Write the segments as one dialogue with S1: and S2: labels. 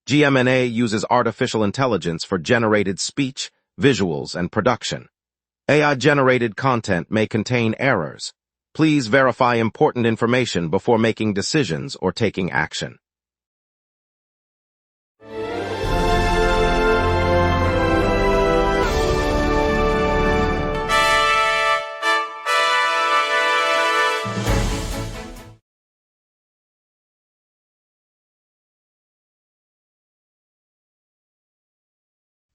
S1: GMNA uses artificial intelligence for generated speech, visuals, and production. AI-generated content may contain errors. Please verify important information before making decisions or taking action.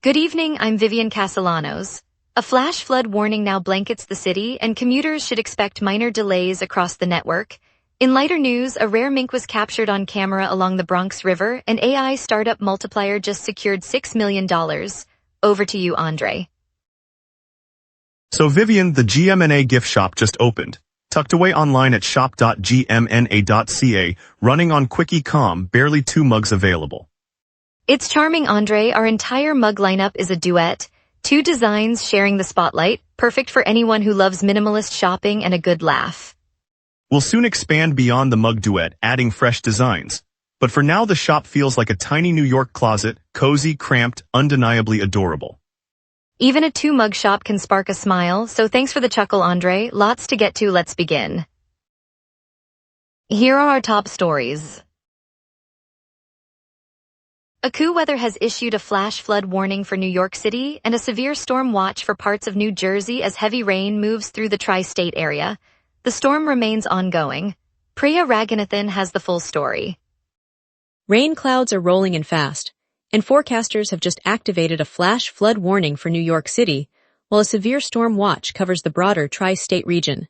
S2: Good evening, I'm Vivian Castellanos. A flash flood warning now blankets the city, and commuters should expect minor delays across the network. In lighter news, a rare mink was captured on camera along the Bronx River, and AI startup Multiplier just secured $6 million. Over to you, Andre.
S3: So Vivian, the GMNA gift shop just opened. Tucked away online at shop.gmna.ca, running on Quickie.com, barely 2 mugs available.
S2: It's charming, Andre. Our entire mug lineup is a duet. 2 designs sharing the spotlight, perfect for anyone who loves minimalist shopping and a good laugh.
S3: We'll soon expand beyond the mug duet, adding fresh designs. But for now, the shop feels like a tiny New York closet, cozy, cramped, undeniably adorable.
S2: Even a 2-mug shop can spark a smile, so thanks for the chuckle, Andre. Lots to get to, let's begin. Here are our top stories. AccuWeather has issued a flash flood warning for New York City and a severe storm watch for parts of New Jersey as heavy rain moves through the tri-state area. The storm remains ongoing. Priya Raghunathan has the full story.
S4: Rain clouds are rolling in fast, and forecasters have just activated a flash flood warning for New York City, while a severe storm watch covers the broader tri-state region.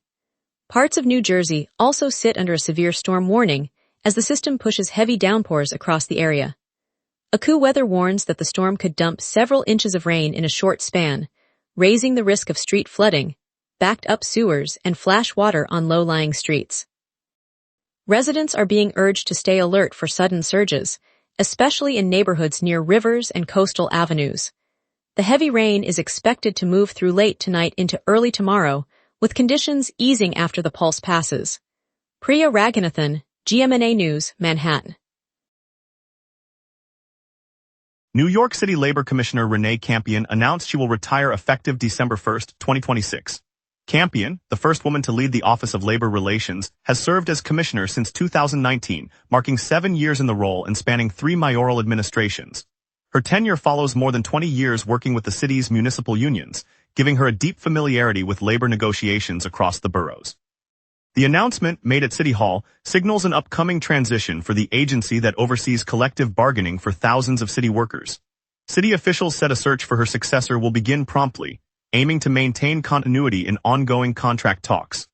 S4: Parts of New Jersey also sit under a severe storm warning as the system pushes heavy downpours across the area. AccuWeather warns that the storm could dump several inches of rain in a short span, raising the risk of street flooding, backed-up sewers, and flash water on low-lying streets. Residents are being urged to stay alert for sudden surges, especially in neighborhoods near rivers and coastal avenues. The heavy rain is expected to move through late tonight into early tomorrow, with conditions easing after the pulse passes. Priya Raghunathan, GMNA News, Manhattan.
S3: New York City Labor Commissioner Renee Campion announced she will retire effective December 1, 2026. Campion, the first woman to lead the Office of Labor Relations, has served as commissioner since 2019, marking 7 years in the role and spanning 3 mayoral administrations. Her tenure follows more than 20 years working with the city's municipal unions, giving her a deep familiarity with labor negotiations across the boroughs. The announcement, made at City Hall, signals an upcoming transition for the agency that oversees collective bargaining for thousands of city workers. City officials said a search for her successor will begin promptly, aiming to maintain continuity in ongoing contract talks.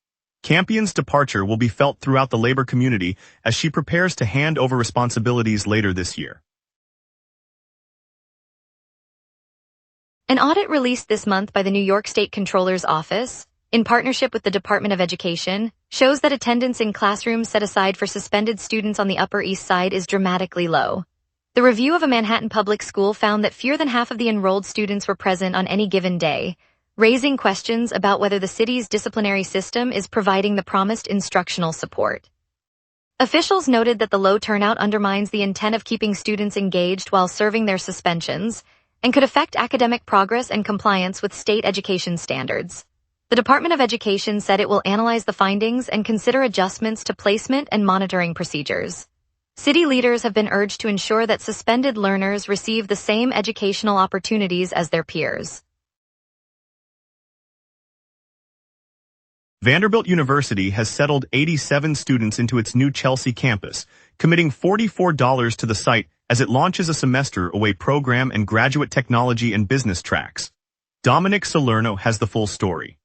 S3: Campion's departure will be felt throughout the labor community as she prepares to hand over responsibilities later this year.
S2: An audit released this month by the New York State Comptroller's Office, in partnership with the Department of Education, shows that attendance in classrooms set aside for suspended students on the Upper East Side is dramatically low. The review of a Manhattan public school found that fewer than half of the enrolled students were present on any given day, raising questions about whether the city's disciplinary system is providing the promised instructional support. Officials noted that the low turnout undermines the intent of keeping students engaged while serving their suspensions, and could affect academic progress and compliance with state education standards. The Department of Education said it will analyze the findings and consider adjustments to placement and monitoring procedures. City leaders have been urged to ensure that suspended learners receive the same educational opportunities as their peers.
S3: Vanderbilt University has settled 87 students into its new Chelsea campus, committing $44 to the site as it launches a semester-away program and graduate technology and business tracks. Dominic Salerno has the full story.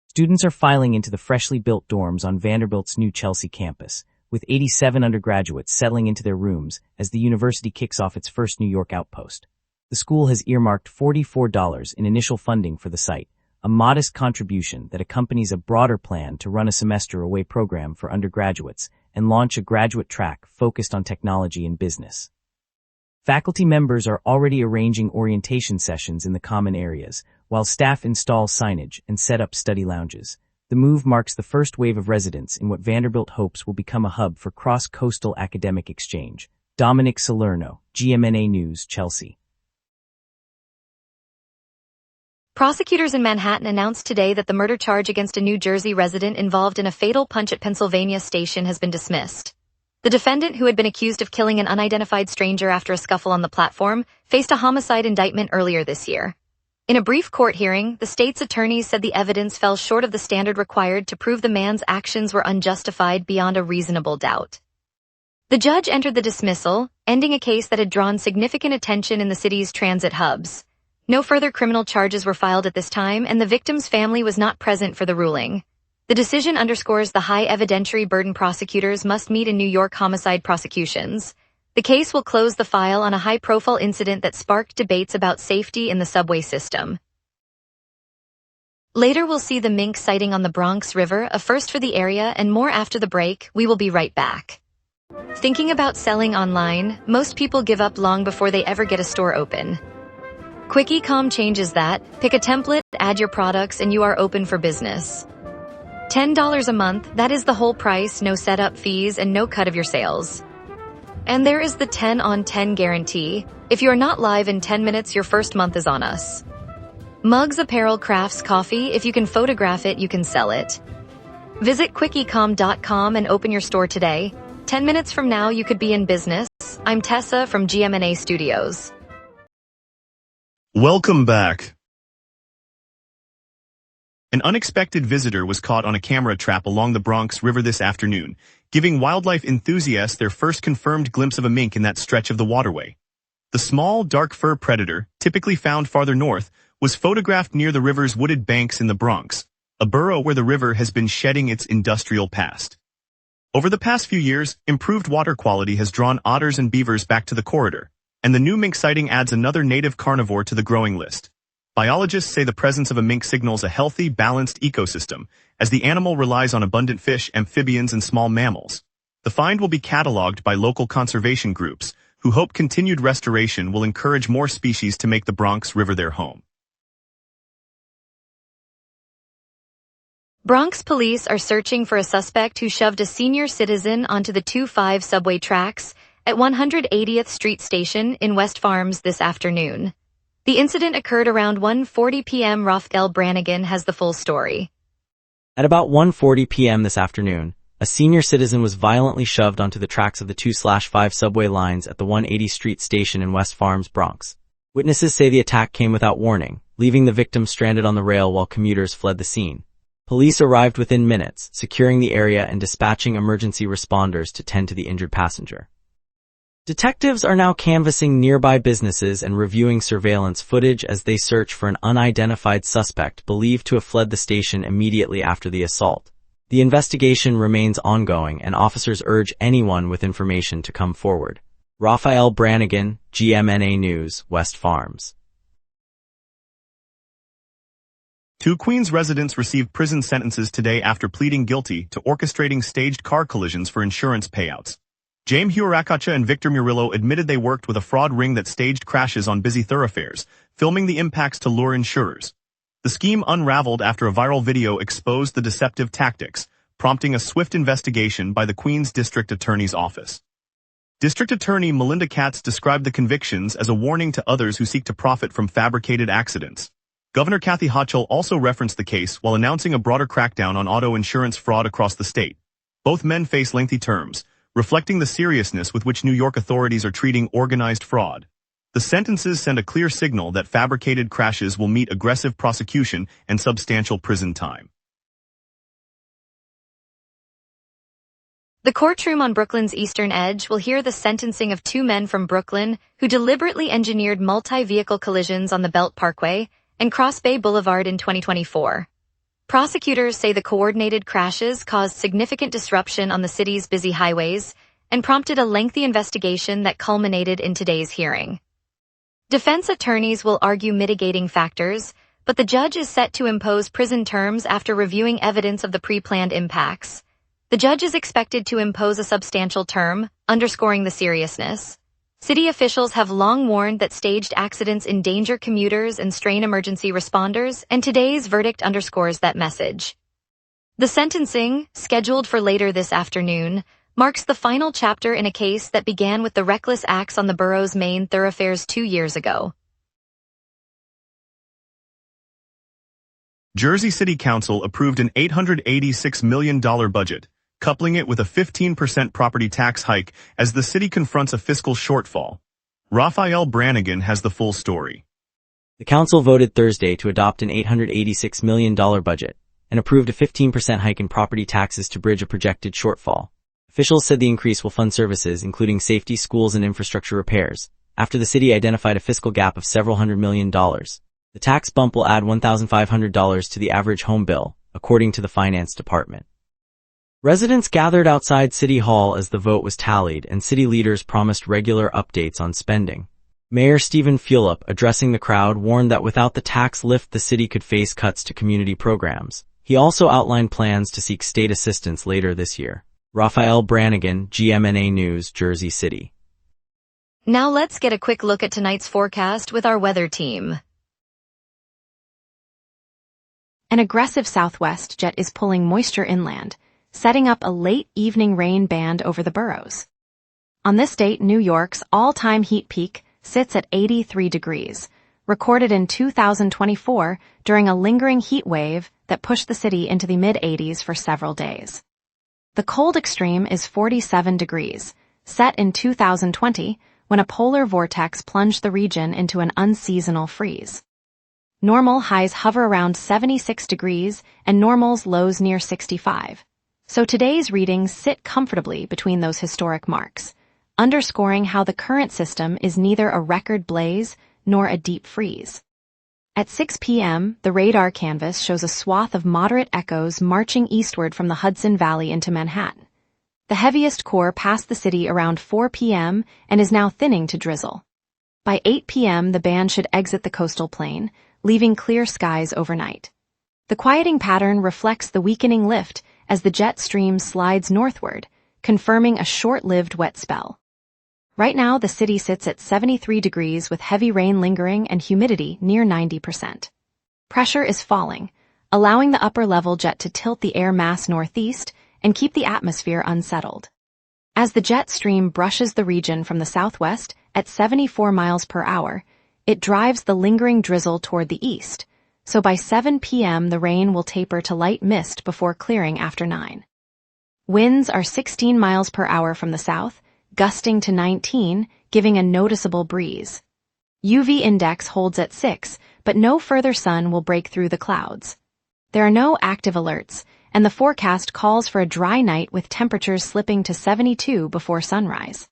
S5: Students are filing into the freshly built dorms on Vanderbilt's new Chelsea campus, with 87 undergraduates settling into their rooms as the university kicks off its first New York outpost. The school has earmarked $44 in initial funding for the site, a modest contribution that accompanies a broader plan to run a semester-away program for undergraduates and launch a graduate track focused on technology and business. Faculty members are already arranging orientation sessions in the common areas, while staff install signage and set up study lounges. The move marks the first wave of residents in what Vanderbilt hopes will become a hub for cross-coastal academic exchange. Dominic Salerno, GMNA News, Chelsea.
S2: Prosecutors in Manhattan announced today that the murder charge against a New Jersey resident involved in a fatal punch at Pennsylvania Station has been dismissed. The defendant, who had been accused of killing an unidentified stranger after a scuffle on the platform, faced a homicide indictment earlier this year. In a brief court hearing, the state's attorneys said the evidence fell short of the standard required to prove the man's actions were unjustified beyond a reasonable doubt. The judge entered the dismissal, ending a case that had drawn significant attention in the city's transit hubs. No further criminal charges were filed at this time, and the victim's family was not present for the ruling. The decision underscores the high evidentiary burden prosecutors must meet in New York homicide prosecutions. The case will close the file on a high-profile incident that sparked debates about safety in the subway system. Later we'll see the mink sighting on the Bronx River, a first for the area, and more after the break. We will be right back. Thinking about selling online, most people give up long before they ever get a store open. Quick.com changes that. Pick a template, add your products, and you are open for business. $10 a month, that is the whole price, no setup fees, and no cut of your sales. And there is the 10 on 10 guarantee. If you are not live in 10 minutes, your first month is on us. Mugs, apparel, crafts, coffee, if you can photograph it, you can sell it. Visit quick.com and open your store today. 10 minutes from now, you could be in business. I'm Tessa from GMNA Studios.
S3: Welcome back. An unexpected visitor was caught on a camera trap along the Bronx River this afternoon, giving wildlife enthusiasts their first confirmed glimpse of a mink in that stretch of the waterway. The small, dark fur predator, typically found farther north, was photographed near the river's wooded banks in the Bronx, a borough where the river has been shedding its industrial past. Over the past few years, improved water quality has drawn otters and beavers back to the corridor, and the new mink sighting adds another native carnivore to the growing list. Biologists say the presence of a mink signals a healthy, balanced ecosystem, as the animal relies on abundant fish, amphibians, and small mammals. The find will be cataloged by local conservation groups, who hope continued restoration will encourage more species to make the Bronx River their home.
S2: Bronx police are searching for a suspect who shoved a senior citizen onto the 2-5 subway tracks at 180th Street Station in West Farms this afternoon. The incident occurred around 1:40 p.m. Rothel Brannigan has the full story.
S5: At about 1:40 p.m. this afternoon, a senior citizen was violently shoved onto the tracks of the 2/5 subway lines at the 180th Street Station in West Farms, Bronx. Witnesses say the attack came without warning, leaving the victim stranded on the rail while commuters fled the scene. Police arrived within minutes, securing the area and dispatching emergency responders to tend to the injured passenger. Detectives are now canvassing nearby businesses and reviewing surveillance footage as they search for an unidentified suspect believed to have fled the station immediately after the assault. The investigation remains ongoing, and officers urge anyone with information to come forward. Raphael Brannigan, GMNA News, West Farms.
S3: 2 Queens residents received prison sentences today after pleading guilty to orchestrating staged car collisions for insurance payouts. James Huarakacha and Victor Murillo admitted they worked with a fraud ring that staged crashes on busy thoroughfares, filming the impacts to lure insurers. The scheme unraveled after a viral video exposed the deceptive tactics, prompting a swift investigation by the Queens District Attorney's Office. District Attorney Melinda Katz described the convictions as a warning to others who seek to profit from fabricated accidents. Governor Kathy Hochul also referenced the case while announcing a broader crackdown on auto insurance fraud across the state. Both men face lengthy terms, reflecting the seriousness with which New York authorities are treating organized fraud. The sentences send a clear signal that fabricated crashes will meet aggressive prosecution and substantial prison time.
S2: The courtroom on Brooklyn's Eastern Edge will hear the sentencing of 2 men from Brooklyn who deliberately engineered multi-vehicle collisions on the Belt Parkway and Cross Bay Boulevard in 2024. Prosecutors say the coordinated crashes caused significant disruption on the city's busy highways and prompted a lengthy investigation that culminated in today's hearing. Defense attorneys will argue mitigating factors, but the judge is set to impose prison terms after reviewing evidence of the pre-planned impacts. The judge is expected to impose a substantial term, underscoring the seriousness. City officials have long warned that staged accidents endanger commuters and strain emergency responders, and today's verdict underscores that message. The sentencing, scheduled for later this afternoon, marks the final chapter in a case that began with the reckless acts on the borough's main thoroughfares 2 years ago.
S3: Jersey City Council approved an $886 million budget, coupling it with a 15% property tax hike as the city confronts a fiscal shortfall. Raphael Brannigan has the full story.
S5: The council voted Thursday to adopt an $886 million budget and approved a 15% hike in property taxes to bridge a projected shortfall. Officials said the increase will fund services, including safety, schools, and infrastructure repairs, after the city identified a fiscal gap of several $100 million. The tax bump will add $1,500 to the average home bill, according to the Finance Department. Residents gathered outside City Hall as the vote was tallied, and city leaders promised regular updates on spending. Mayor Stephen Fulop, addressing the crowd, warned that without the tax lift the city could face cuts to community programs. He also outlined plans to seek state assistance later this year. Raphael Brannigan, GMNA News, Jersey City.
S2: Now let's get a quick look at tonight's forecast with our weather team.
S6: An aggressive southwest jet is pulling moisture inland, setting up a late evening rain band over the boroughs. On this date, New York's all-time heat peak sits at 83 degrees, recorded in 2024 during a lingering heat wave that pushed the city into the mid-80s for several days. The cold extreme is 47 degrees, set in 2020 when a polar vortex plunged the region into an unseasonal freeze. Normal highs hover around 76 degrees and normal's lows near 65. So today's readings sit comfortably between those historic marks, underscoring how the current system is neither a record blaze nor a deep freeze. At 6 p.m., the radar canvas shows a swath of moderate echoes marching eastward from the Hudson Valley into Manhattan. The heaviest core passed the city around 4 p.m. and is now thinning to drizzle. By 8 p.m., the band should exit the coastal plain, leaving clear skies overnight. The quieting pattern reflects the weakening lift as the jet stream slides northward, confirming a short-lived wet spell. Right now, the city sits at 73 degrees with heavy rain lingering and humidity near 90%. Pressure is falling, allowing the upper-level jet to tilt the air mass northeast and keep the atmosphere unsettled. As the jet stream brushes the region from the southwest at 74 miles per hour, it drives the lingering drizzle toward the east, so by 7 p.m. the rain will taper to light mist before clearing after 9. Winds are 16 miles per hour from the south, gusting to 19, giving a noticeable breeze. UV index holds at 6, but no further sun will break through the clouds. There are no active alerts, and the forecast calls for a dry night with temperatures slipping to 72 before sunrise.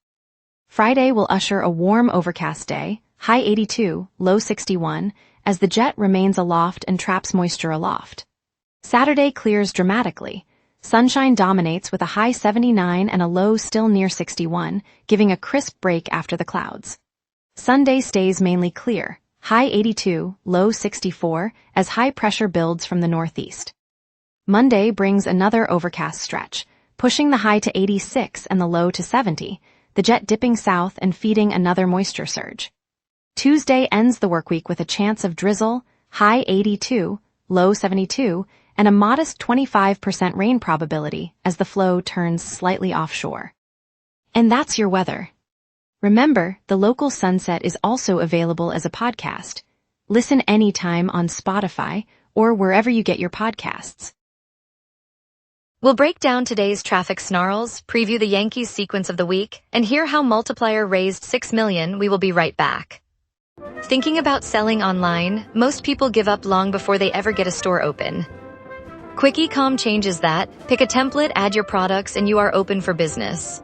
S6: Friday will usher a warm overcast day, high 82, low 61, as the jet remains aloft and traps moisture aloft. Saturday clears dramatically. Sunshine dominates with a high 79 and a low still near 61, giving a crisp break after the clouds. Sunday stays mainly clear, high 82, low 64, as high pressure builds from the northeast. Monday brings another overcast stretch, pushing the high to 86 and the low to 70, the jet dipping south and feeding another moisture surge. Tuesday ends the workweek with a chance of drizzle, high 82, low 72, and a modest 25% rain probability as the flow turns slightly offshore. And that's your weather. Remember, the local sunset is also available as a podcast. Listen anytime on Spotify or wherever you get your podcasts.
S2: We'll break down today's traffic snarls, preview the Yankees sequence of the week, and hear how Multiplier raised $6 million. We will be right back. Thinking about selling online, most people give up long before they ever get a store open. Quick.com changes that. Pick a template, add your products, and you are open for business.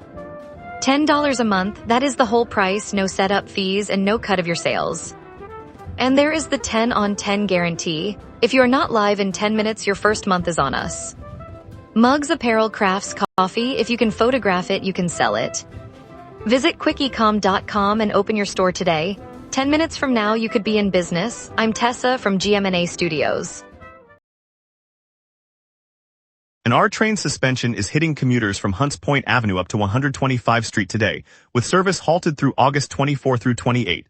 S2: $10 a month, that is the whole price, no setup fees, and no cut of your sales. And there is the 10 on 10 guarantee. If you're not live in 10 minutes, your first month is on us. Mugs, apparel, crafts, coffee, if you can photograph it, you can sell it. Visit quickecom.com and open your store today. 10 minutes from now, you could be in business. I'm Tessa from GMNA Studios.
S3: An R-train suspension is hitting commuters from Hunts Point Avenue up to 125 Street today, with service halted through August 24 through 28.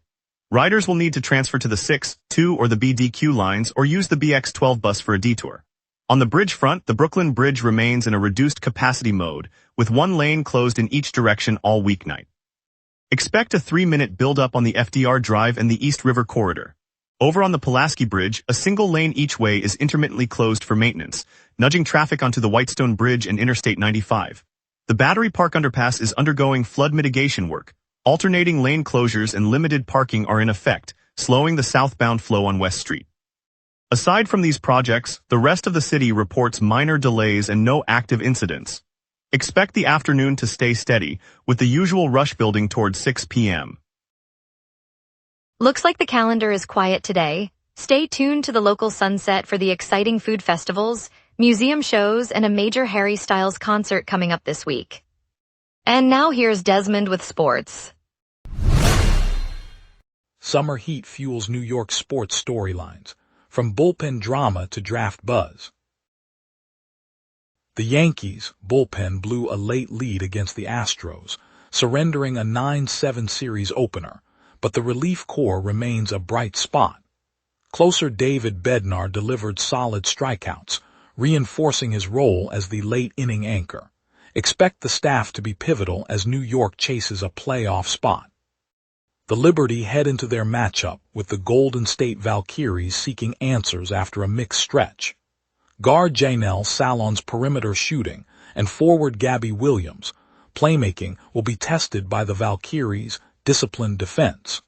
S3: Riders will need to transfer to the 6, 2, or the BDQ lines or use the BX12 bus for a detour. On the bridge front, the Brooklyn Bridge remains in a reduced capacity mode, with one lane closed in each direction all weeknight. Expect a 3-minute build-up on the FDR Drive and the East River Corridor. Over on the Pulaski Bridge, a single lane each way is intermittently closed for maintenance, nudging traffic onto the Whitestone Bridge and Interstate 95. The Battery Park Underpass is undergoing flood mitigation work. Alternating lane closures and limited parking are in effect, slowing the southbound flow on West Street. Aside from these projects, the rest of the city reports minor delays and no active incidents. Expect the afternoon to stay steady, with the usual rush building towards 6 p.m.
S2: Looks like the calendar is quiet today. Stay tuned to the local Sunset for the exciting food festivals, museum shows, and a major Harry Styles concert coming up this week. And now here's Desmond with sports.
S7: Summer heat fuels New York's sports storylines, from bullpen drama to draft buzz. The Yankees' bullpen blew a late lead against the Astros, surrendering a 9-7 series opener, but the relief corps remains a bright spot. Closer David Bednar delivered solid strikeouts, reinforcing his role as the late-inning anchor. Expect the staff to be pivotal as New York chases a playoff spot. The Liberty head into their matchup with the Golden State Valkyries seeking answers after a mixed stretch. Guard Janelle Salon's perimeter shooting and forward Gabby Williams' playmaking will be tested by the Valkyries' disciplined defense.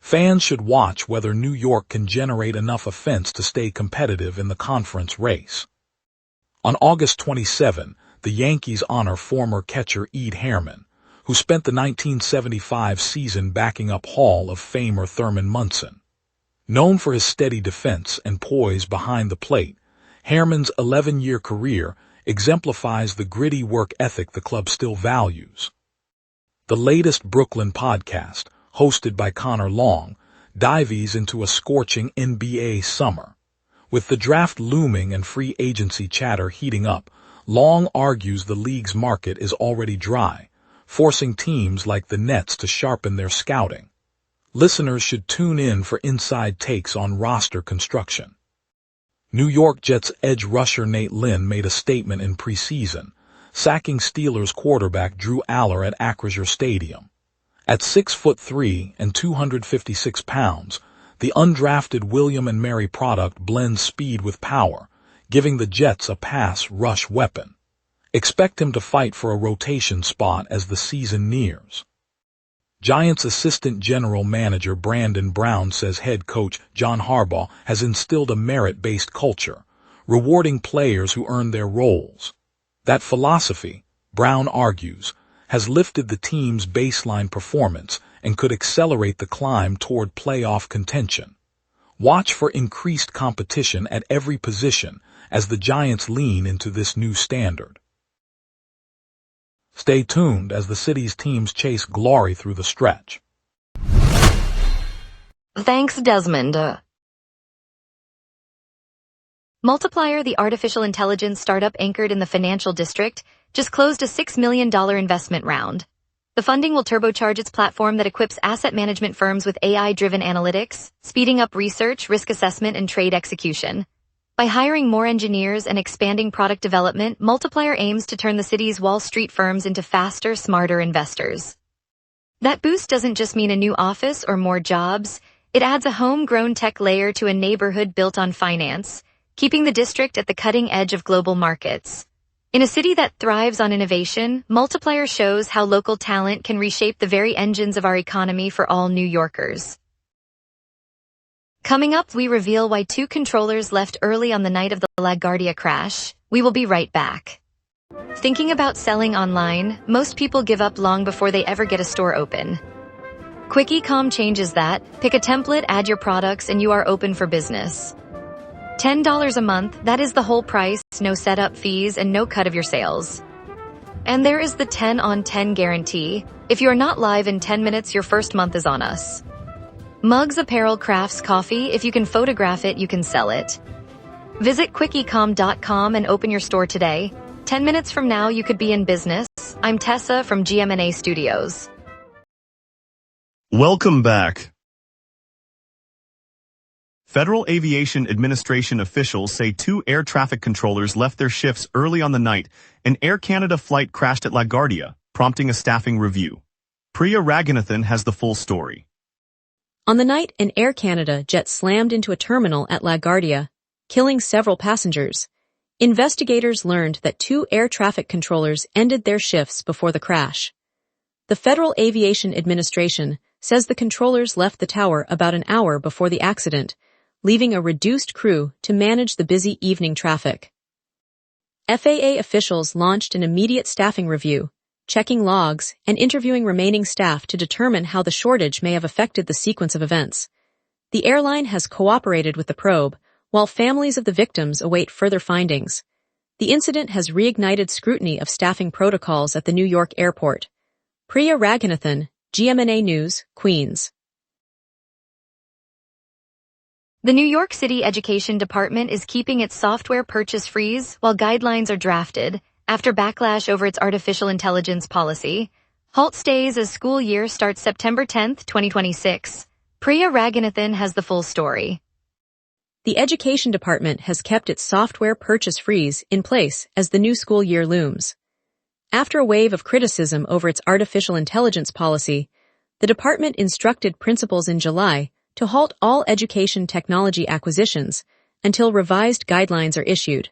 S7: Fans should watch whether New York can generate enough offense to stay competitive in the conference race. On August 27, the Yankees honor former catcher Ed Herman, who spent the 1975 season backing up Hall of Famer Thurman Munson. Known for his steady defense and poise behind the plate, Herman's 11-year career exemplifies the gritty work ethic the club still values. The latest Brooklyn podcast, hosted by Connor Long, dives into a scorching NBA summer. With the draft looming and free agency chatter heating up, Long argues the league's market is already dry, forcing teams like the Nets to sharpen their scouting. Listeners should tune in for inside takes on roster construction. New York Jets edge rusher Nate Lynn made a statement in preseason, sacking Steelers quarterback Drew Aller at Acrisure Stadium. At 6'3" and 256 pounds, the undrafted William & Mary product blends speed with power, giving the Jets a pass rush weapon. Expect him to fight for a rotation spot as the season nears. Giants assistant general manager Brandon Brown says head coach John Harbaugh has instilled a merit-based culture, rewarding players who earn their roles. That philosophy, Brown argues, has lifted the team's baseline performance and could accelerate the climb toward playoff contention. Watch for increased competition at every position as the Giants lean into this new standard. Stay tuned as the city's teams chase glory through the stretch.
S2: Thanks, Desmond. Multiplier, the artificial intelligence startup anchored in the financial district, just closed a $6 million investment round. The funding will turbocharge its platform that equips asset management firms with AI-driven analytics, speeding up research, risk assessment, and trade execution. By hiring more engineers and expanding product development, Multiplier aims to turn the city's Wall Street firms into faster, smarter investors. That boost doesn't just mean a new office or more jobs. It adds a homegrown tech layer to a neighborhood built on finance, keeping the district at the cutting edge of global markets. In a city that thrives on innovation, Multiplier shows how local talent can reshape the very engines of our economy for all New Yorkers. Coming up, we reveal why 2 controllers left early on the night of the LaGuardia crash. We will be right back. Thinking about selling online, most people give up long before they ever get a store open. Quickie.com changes that. Pick a template, add your products, and you are open for business. $10 a month, that is the whole price, no setup fees, and no cut of your sales. And there is the 10 on 10 guarantee. If you are not live in 10 minutes, your first month is on us. Mugs, apparel, crafts, coffee, if you can photograph it, you can sell it. Visit quickie.com and open your store today. 10 minutes from now, you could be in business. I'm Tessa from GMNA Studios.
S3: Welcome back. Federal Aviation Administration officials say 2 air traffic controllers left their shifts early on the night an Air Canada flight crashed at LaGuardia, prompting a staffing review. Priya Raghunathan has the full story.
S4: On the night an Air Canada jet slammed into a terminal at LaGuardia, killing several passengers, investigators learned that 2 air traffic controllers ended their shifts before the crash. The Federal Aviation Administration says the controllers left the tower about an hour before the accident, leaving a reduced crew to manage the busy evening traffic. FAA officials launched an immediate staffing review, checking logs and interviewing remaining staff to determine how the shortage may have affected the sequence of events. The airline has cooperated with the probe, while families of the victims await further findings. The incident has reignited scrutiny of staffing protocols at the New York airport. Priya Raghunathan, GMNA News, Queens.
S2: The New York City Education Department is keeping its software purchase freeze while guidelines are drafted, after backlash over its artificial intelligence policy. HALT stays as school year starts September 10, 2026. Priya Raghunathan has the full story.
S4: The Education Department has kept its software purchase freeze in place as the new school year looms. After a wave of criticism over its artificial intelligence policy, the department instructed principals in July to halt all education technology acquisitions until revised guidelines are issued.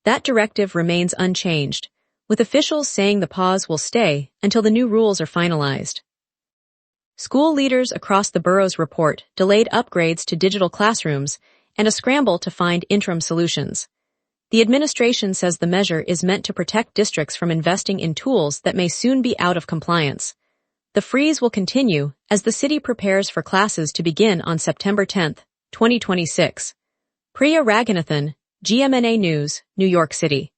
S4: That directive remains unchanged, with officials saying the pause will stay until the new rules are finalized. School leaders across the boroughs report delayed upgrades to digital classrooms and a scramble to find interim solutions. The administration says the measure is meant to protect districts from investing in tools that may soon be out of compliance. The freeze will continue as the city prepares for classes to begin on September 10, 2026. Priya Raghunathan, GMNA News, New York City.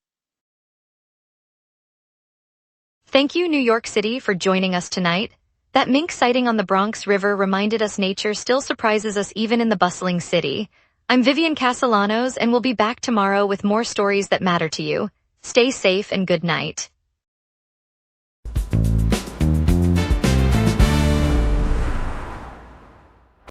S2: Thank you, New York City, for joining us tonight. That mink sighting on the Bronx River reminded us nature still surprises us even in the bustling city. I'm Vivian Castellanos, and we'll be back tomorrow with more stories that matter to you. Stay safe and good night.